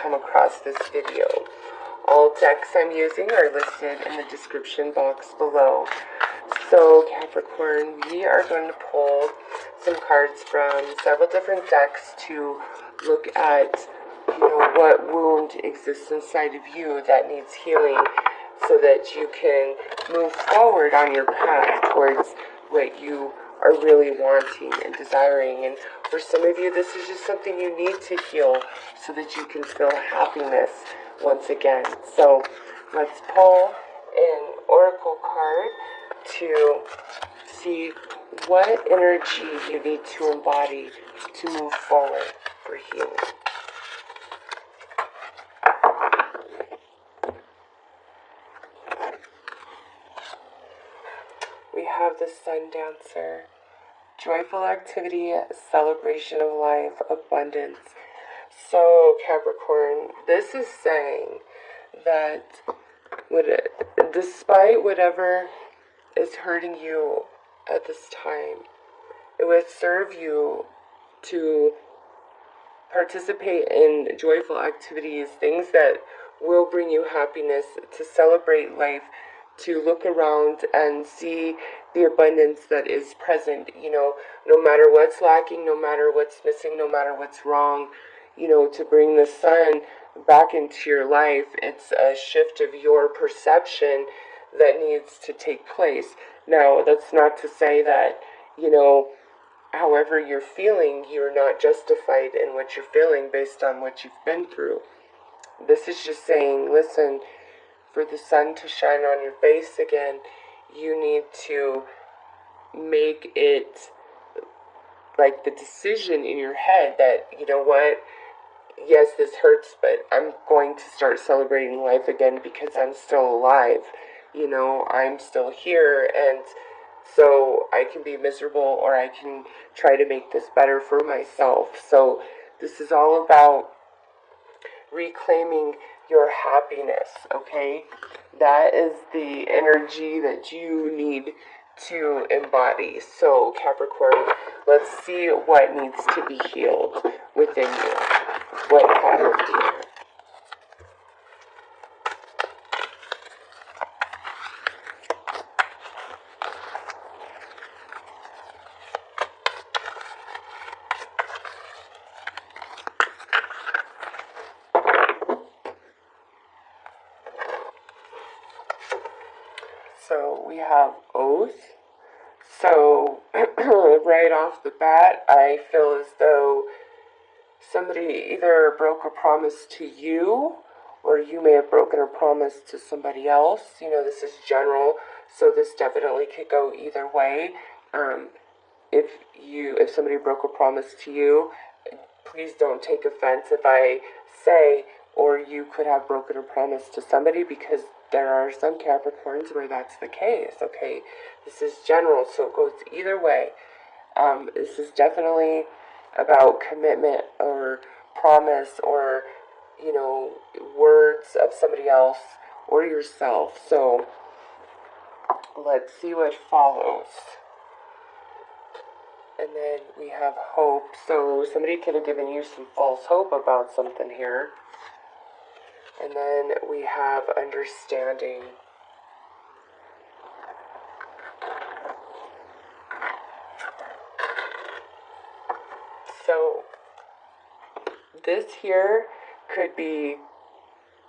come across this video. All decks I'm using are listed in the description box below. So Capricorn, we are going to pull some cards from several different decks to look at, what wound exists inside of you that needs healing so that you can move forward on your path towards what you are really wanting and desiring. And for some of you, this is just something you need to heal so that you can feel happiness once again. So let's pull an oracle card to see what energy you need to embody to move forward for healing. We have the Sun Dancer. Joyful activity, celebration of life, abundance. So Capricorn, this is saying that despite whatever is hurting you at this time, it would serve you to participate in joyful activities, things that will bring you happiness, to celebrate life, to look around and see the abundance that is present, no matter what's lacking, no matter what's missing, no matter what's wrong, to bring the sun back into your life. It's a shift of your perception that needs to take place. Now, that's not to say that, however you're feeling, you're not justified in what you're feeling based on what you've been through. This is just saying, listen, for the sun to shine on your face again, you need to make it like the decision in your head that, yes, this hurts, but I'm going to start celebrating life again because I'm still alive. I'm still here, and so I can be miserable or I can try to make this better for myself. So this is all about reclaiming your happiness, okay? That is the energy that you need to embody. So Capricorn, let's see what needs to be healed within you. What happened here? So we have oath. So right off the bat, I feel as though somebody either broke a promise to you, or you may have broken a promise to somebody else. This is general, so this definitely could go either way. If somebody broke a promise to you, please don't take offense if I say, or you could have broken a promise to somebody, because there are some Capricorns where that's the case, okay? This is general, so it goes either way. This is definitely about commitment or promise or, words of somebody else or yourself. So let's see what follows. And then we have hope. So somebody could have given you some false hope about something here. And then we have understanding. So this here could be,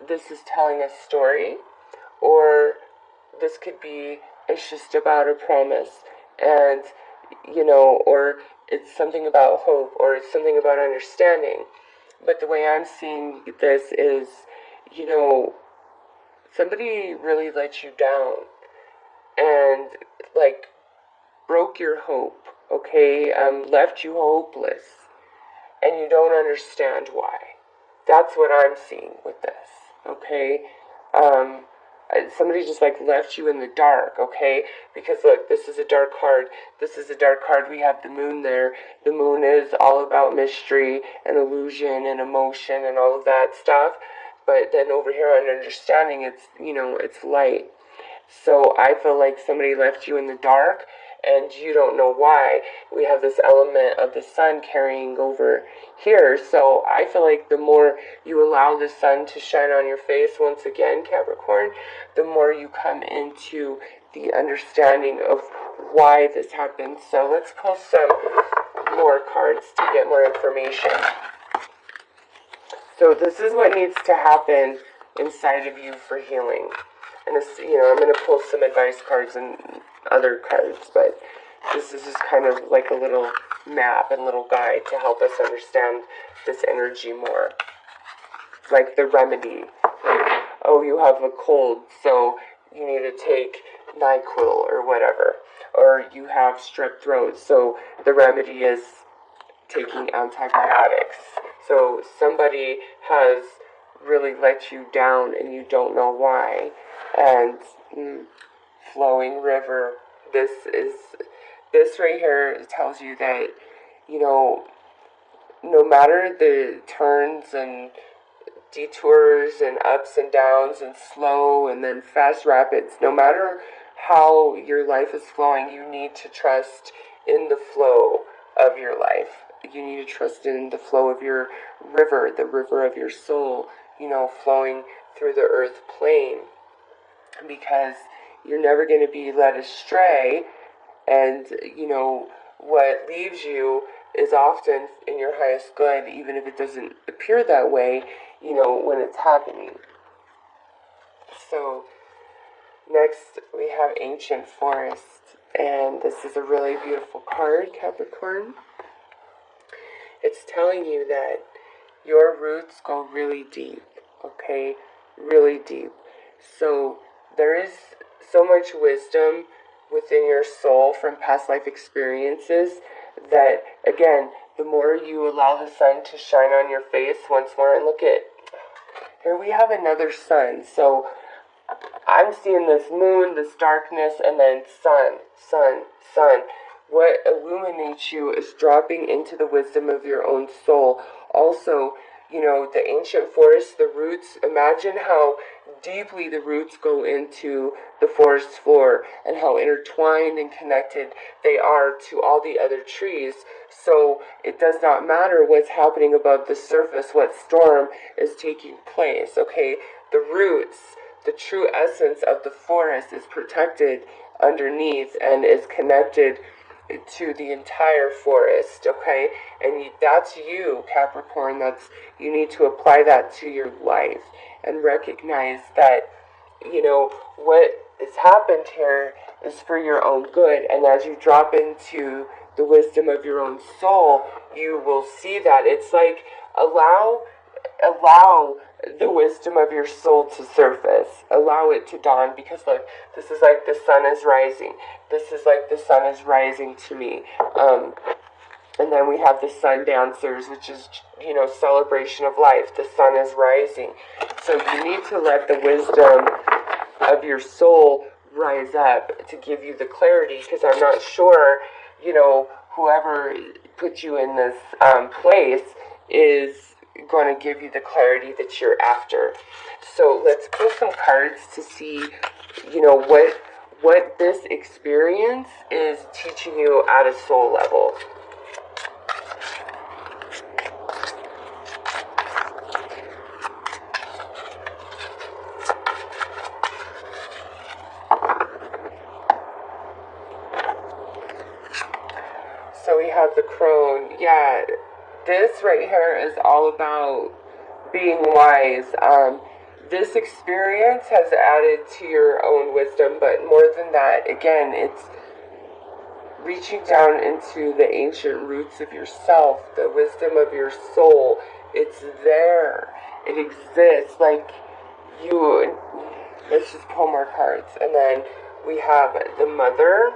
this is telling a story, or this could be, it's just about a promise, and, or it's something about hope, or it's something about understanding. But the way I'm seeing this is, somebody really let you down and broke your hope, okay? Left you hopeless, and you don't understand why. That's what I'm seeing with this, okay? Somebody just left you in the dark, okay? Because look, this is a dark card. This is a dark card. We have the moon there. The moon is all about mystery and illusion and emotion and all of that stuff. But then over here on understanding, it's, it's light. So I feel like somebody left you in the dark and you don't know why. We have this element of the sun carrying over here. So I feel like the more you allow the sun to shine on your face, once again, Capricorn, the more you come into the understanding of why this happened. So let's pull some more cards to get more information. So this is what needs to happen inside of you for healing. And this, I'm going to pull some advice cards and other cards, but this is just kind of like a little map and little guide to help us understand this energy more. Like the remedy. Like, oh, you have a cold, so you need to take NyQuil or whatever. Or you have strep throat, so the remedy is taking antibiotics. So somebody has really let you down and you don't know why. And flowing river, this right here tells you that, no matter the turns and detours and ups and downs and slow and then fast rapids, no matter how your life is flowing, you need to trust in the flow of your life. You need to trust in the flow of your river, the river of your soul, flowing through the earth plane. Because you're never going to be led astray, and, what leaves you is often in your highest good, even if it doesn't appear that way, when it's happening. So, next we have Ancient Forest, and this is a really beautiful card, Capricorn. It's telling you that your roots go really deep, okay? Really deep. So, there is so much wisdom within your soul from past life experiences that, again, the more you allow the sun to shine on your face once more, and look at, here we have another sun. So I'm seeing this moon, this darkness, and then sun. What illuminates you is dropping into the wisdom of your own soul. Also, the ancient forest, the roots, imagine how deeply the roots go into the forest floor and how intertwined and connected they are to all the other trees. So it does not matter what's happening above the surface, what storm is taking place, okay? The roots, the true essence of the forest is protected underneath and is connected to the entire forest, okay? And that's you, Capricorn. You need to apply that to your life and recognize that, what has happened here is for your own good. And as you drop into the wisdom of your own soul, you will see that. It's like allow the wisdom of your soul to surface. Allow it to dawn, because look, this is like the sun is rising. This is like the sun is rising to me. And then we have the sun dancers, which is, celebration of life. The sun is rising. So you need to let the wisdom of your soul rise up to give you the clarity, because I'm not sure, whoever put you in this place is going to give you the clarity that you're after. So let's pull some cards to see, what this experience is teaching you at a soul level. So we have the crone. Yeah, this right here is all about being wise. This experience has added to your own wisdom, but more than that, again, it's reaching down into the ancient roots of yourself, the wisdom of your soul. It's there. It exists. Like you. Let's just pull more cards. And then we have the Mother,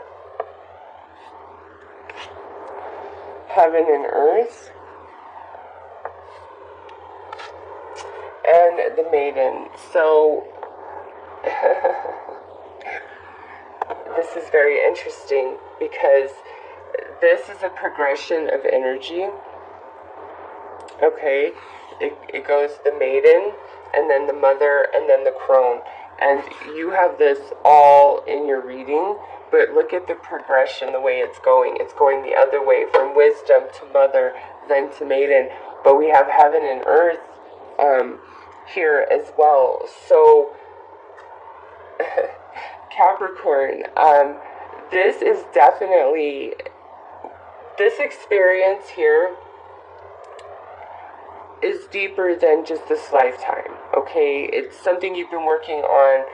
Heaven and Earth, and the Maiden. So this is very interesting because this is a progression of energy. Okay, it goes the Maiden, and then the Mother, and then the Crone. And you have this all in your reading, but look at the progression, the way it's going. It's going the other way, from wisdom to mother, then to maiden. But we have heaven and earth here as well. So, Capricorn, this is definitely, this experience here is deeper than just this lifetime, okay? It's something you've been working on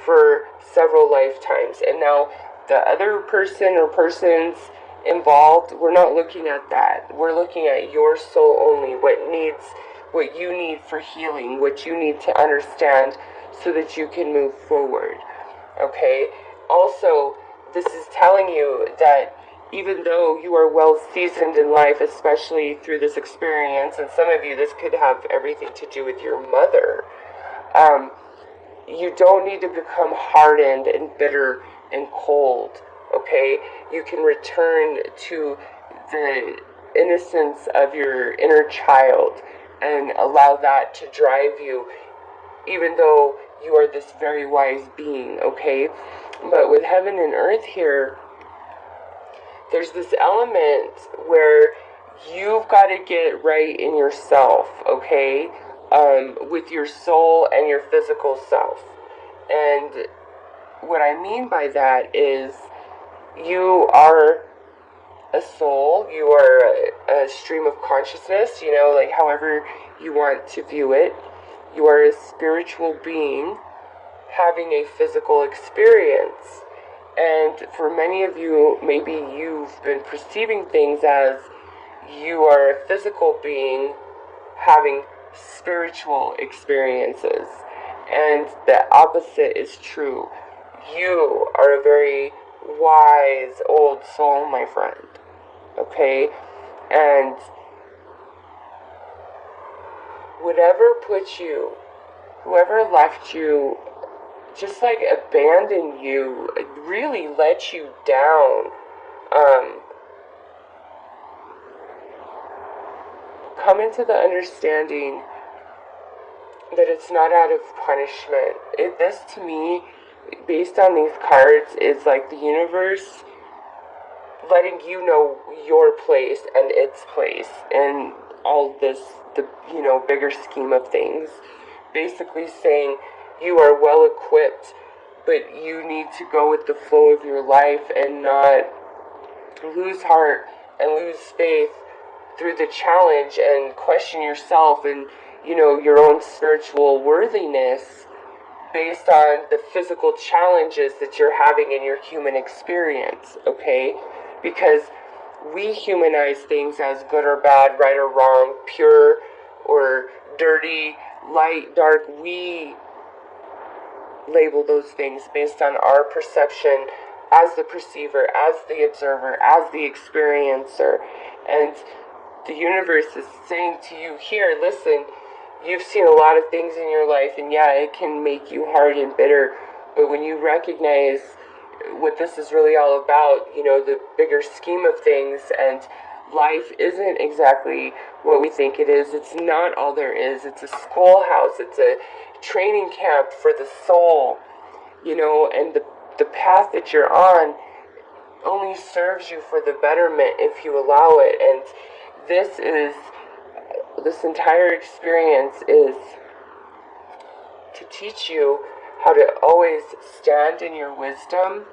for several lifetimes. And now the other person or persons involved, we're not looking at that. We're looking at your soul only, what you need for healing, what you need to understand so that you can move forward, okay? Also, this is telling you that even though you are well seasoned in life, especially through this experience, and some of you, this could have everything to do with your mother, you don't need to become hardened and bitter and cold, okay? You can return to the innocence of your inner child and allow that to drive you, even though you are this very wise being, okay? But with heaven and earth here, there's this element where you've got to get right in yourself, okay? With your soul and your physical self. And what I mean by that is you are a soul, you are a stream of consciousness, you know, like however you want to view it. You are a spiritual being having a physical experience. And for many of you, maybe you've been perceiving things as you are a physical being having spiritual experiences. And the opposite is true. You are a very wise old soul, my friend. Okay? And whatever put you, whoever left you, just like abandon you, really let you down, come into the understanding that it's not out of punishment. This to me, based on these cards, is like the universe letting you know your place and its place in all this, the bigger scheme of things. Basically saying, you are well equipped, but you need to go with the flow of your life and not lose heart and lose faith through the challenge and question yourself and, your own spiritual worthiness based on the physical challenges that you're having in your human experience, okay? Because we humanize things as good or bad, right or wrong, pure or dirty, light, dark. We label those things based on our perception as the perceiver, as the observer, as the experiencer. And the universe is saying to you here, listen, you've seen a lot of things in your life, and yeah, it can make you hard and bitter, but when you recognize what this is really all about, the bigger scheme of things, and life isn't exactly what we think it is. It's not all there is. It's a schoolhouse. It's a training camp for the soul, and the path that you're on only serves you for the betterment if you allow it. And this entire experience is to teach you how to always stand in your wisdom,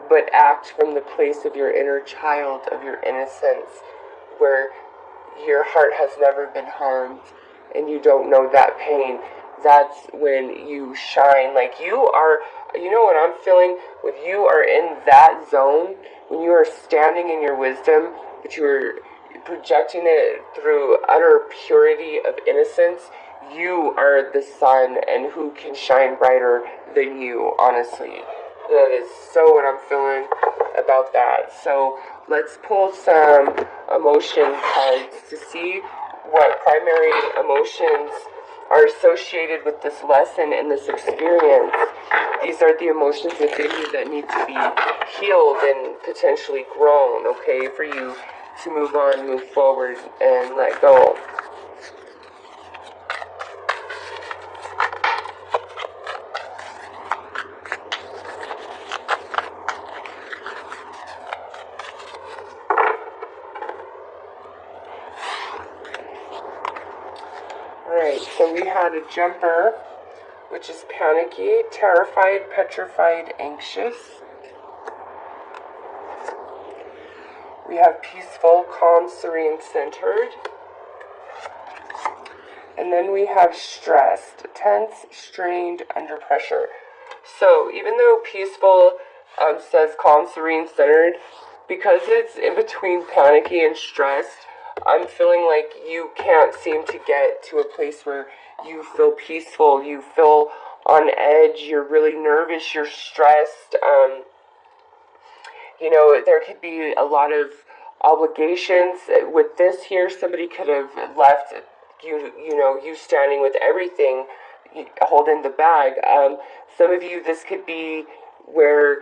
but act from the place of your inner child, of your innocence, where your heart has never been harmed and you don't know that pain. That's when you shine. Like you are, what I'm feeling? When you are in that zone, when you are standing in your wisdom, but you are projecting it through utter purity of innocence, you are the sun, and who can shine brighter than you, honestly. That is so what I'm feeling about that. So let's pull some emotion cards to see what primary emotions are associated with this lesson and this experience. These are the emotions within you that need to be healed and potentially grown, okay, for you to move on, move forward, and let go. So we had a jumper, which is panicky, terrified, petrified, anxious. We have peaceful, calm, serene, centered. And then we have stressed, tense, strained, under pressure. So even though peaceful says calm, serene, centered, because it's in between panicky and stressed, I'm feeling like you can't seem to get to a place where you feel peaceful, you feel on edge, you're really nervous, you're stressed. There could be a lot of obligations. With this here, somebody could have left you standing with everything, holding the bag. Some of you, this could be where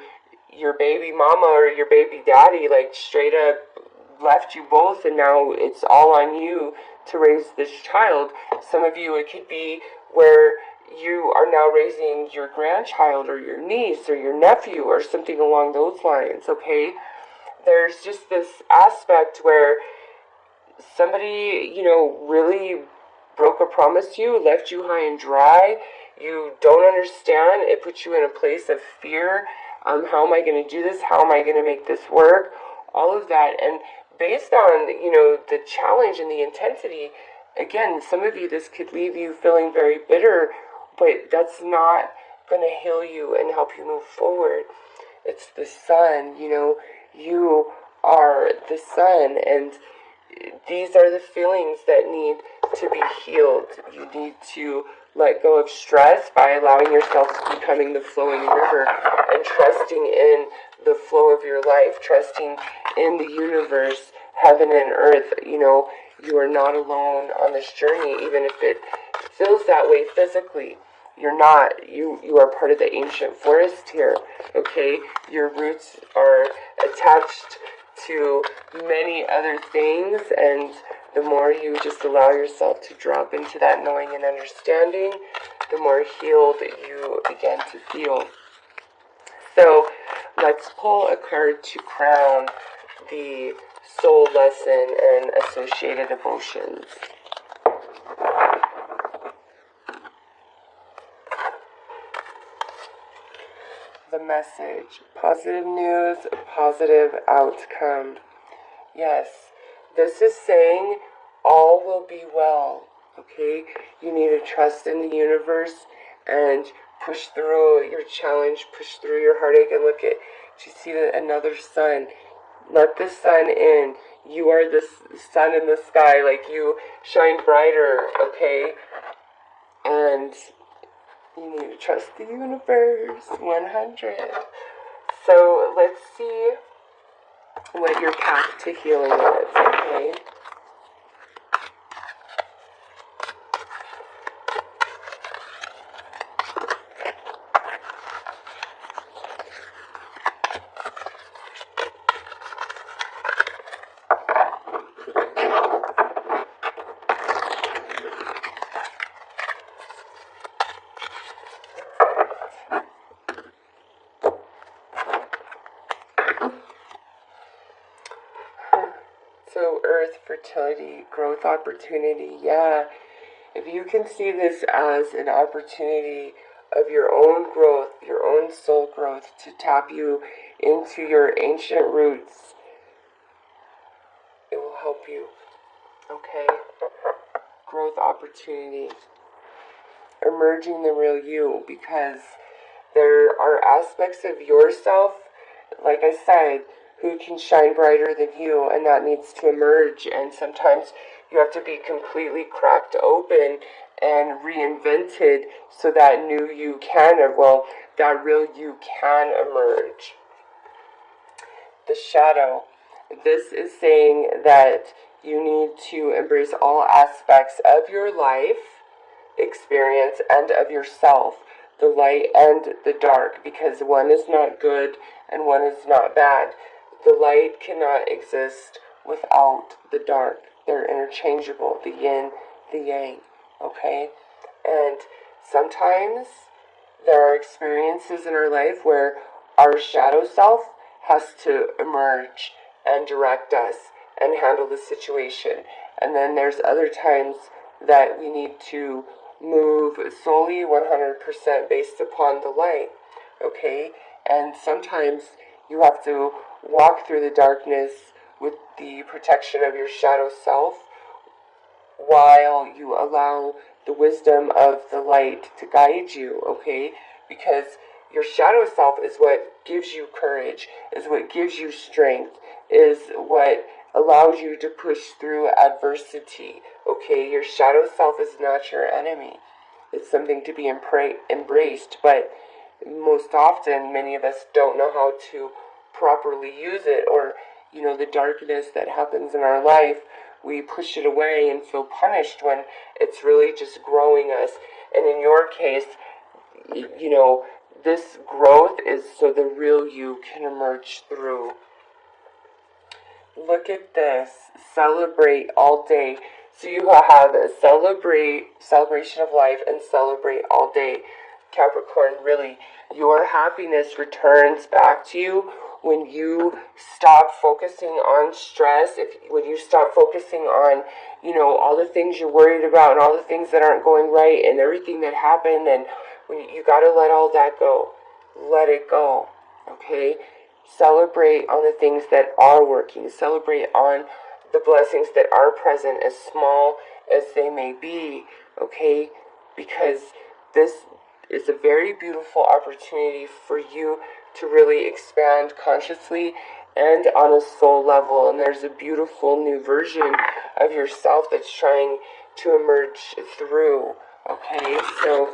your baby mama or your baby daddy, like, straight up left you both, and now it's all on you to raise this child. Some of you, it could be where you are now raising your grandchild or your niece or your nephew or something along those lines, okay? There's just this aspect where somebody, really broke a promise to you, left you high and dry. You don't understand. It puts you in a place of fear. How am I going to do this? How am I going to make this work? All of that. And based on, the challenge and the intensity, again, some of you, this could leave you feeling very bitter, but that's not going to heal you and help you move forward. It's the sun, you are the sun, and these are the feelings that need to be healed. You need to let go of stress by allowing yourself to becoming the flowing river and trusting in the flow of your life, trusting in the universe, heaven and earth. You are not alone on this journey, even if it feels that way physically. You're not. You are part of the ancient forest here, okay? Your roots are attached to many other things, and the more you just allow yourself to drop into that knowing and understanding, the more healed you begin to feel. So let's pull a card to crown the soul lesson and associated emotions. The message: positive news, positive outcome. Yes, this is saying all will be well, okay? You need to trust in the universe and push through your challenge, push through your heartache, and look at, do you see another sun? Let the sun in. You are the sun in the sky, like, you shine brighter, okay? And you need to trust the universe, 100. So let's see what your path to healing is, okay? So earth, fertility, growth opportunity, yeah. If you can see this as an opportunity of your own growth, your own soul growth, to tap you into your ancient roots, it will help you, okay? Growth opportunity. Emerging the real you, because there are aspects of yourself, like I said, who can shine brighter than you, and that needs to emerge. And sometimes you have to be completely cracked open and reinvented so that new you can, that real you can emerge. The shadow. This is saying that you need to embrace all aspects of your life experience and of yourself, the light and the dark, because one is not good and one is not bad. The light cannot exist without the dark. They're interchangeable, the yin, the yang, okay? And sometimes there are experiences in our life where our shadow self has to emerge and direct us and handle the situation. And then there's other times that we need to move solely 100% based upon the light, okay? And sometimes you have to walk through the darkness with the protection of your shadow self while you allow the wisdom of the light to guide you, okay? Because your shadow self is what gives you courage, is what gives you strength, is what allows you to push through adversity, okay? Your shadow self is not your enemy. It's something to be embraced, but most often many of us don't know how to properly use it, or, you know, the darkness that happens in our life, we push it away and feel punished when it's really just growing us. And in your case, you know, this growth is so the real you can emerge through. Look at this. Celebrate all day. So you have a celebration of life and celebrate all day. Capricorn, really, your happiness returns back to you when you stop focusing on stress, when you stop focusing on, you know, all the things you're worried about and all the things that aren't going right and everything that happened, and when you got to let all that go. Let it go, okay? Celebrate on the things that are working. Celebrate on the blessings that are present, as small as they may be, okay? Because this is a very beautiful opportunity for you to really expand consciously and on a soul level. And there's a beautiful new version of yourself that's trying to emerge through. Okay, so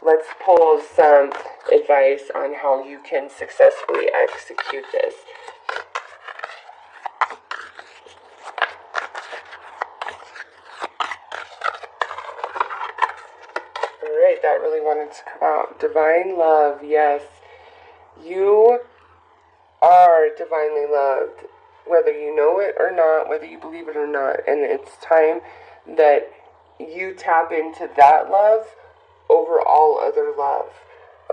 let's pull some advice on how you can successfully execute this. Alright, that really wanted to come out. Divine love, yes. You are divinely loved, whether you know it or not, whether you believe it or not. And it's time that you tap into that love over all other love.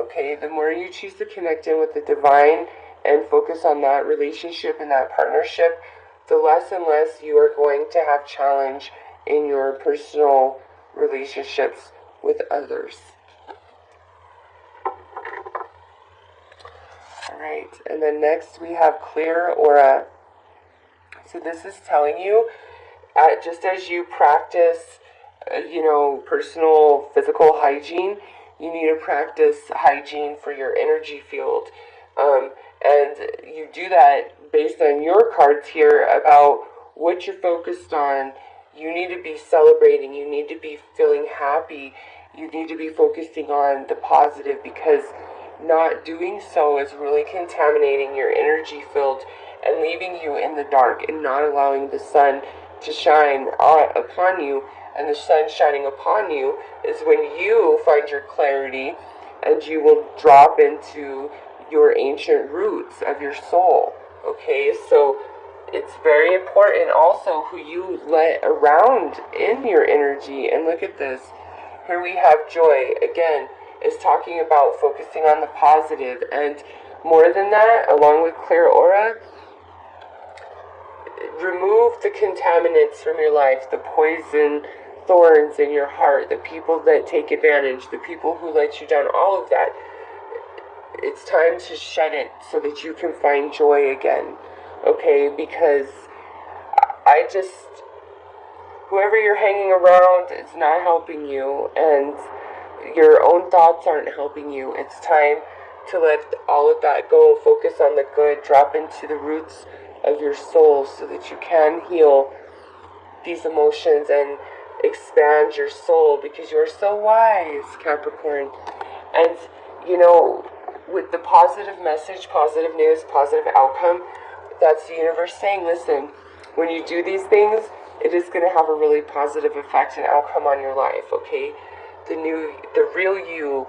Okay, the more you choose to connect in with the divine and focus on that relationship and that partnership, the less and less you are going to have challenge in your personal relationships with others. Alright, and then next we have clear aura. So this is telling you, just as you practice personal physical hygiene, you need to practice hygiene for your energy field. And you do that based on your cards here about what you're focused on. You need to be celebrating. You need to be feeling happy. You need to be focusing on the positive, because not doing so is really contaminating your energy field and leaving you in the dark and not allowing the sun to shine upon you. And the sun shining upon you is when you find your clarity and you will drop into your ancient roots of your soul. Okay, so it's very important also who you let around in your energy. And look at this. Here we have joy. Again, is talking about focusing on the positive. And more than that, along with clear aura, remove the contaminants from your life, the poison, thorns in your heart, the people that take advantage, the people who let you down, all of that. It's time to shed it so that you can find joy again. Okay, because whoever you're hanging around is not helping you, and your own thoughts aren't helping you. It's time to let all of that go. Focus on the good. Drop into the roots of your soul so that you can heal these emotions and expand your soul, because you're so wise, Capricorn. And, with the positive message, positive news, positive outcome, that's the universe saying, listen, when you do these things, it is going to have a really positive effect and outcome on your life, okay? The real you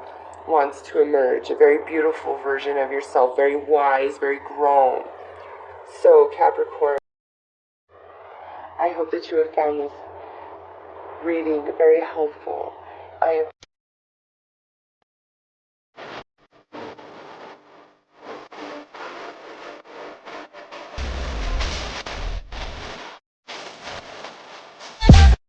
wants to emerge, a very beautiful version of yourself, very wise, very grown. So, Capricorn, I hope that you have found this reading very helpful. I am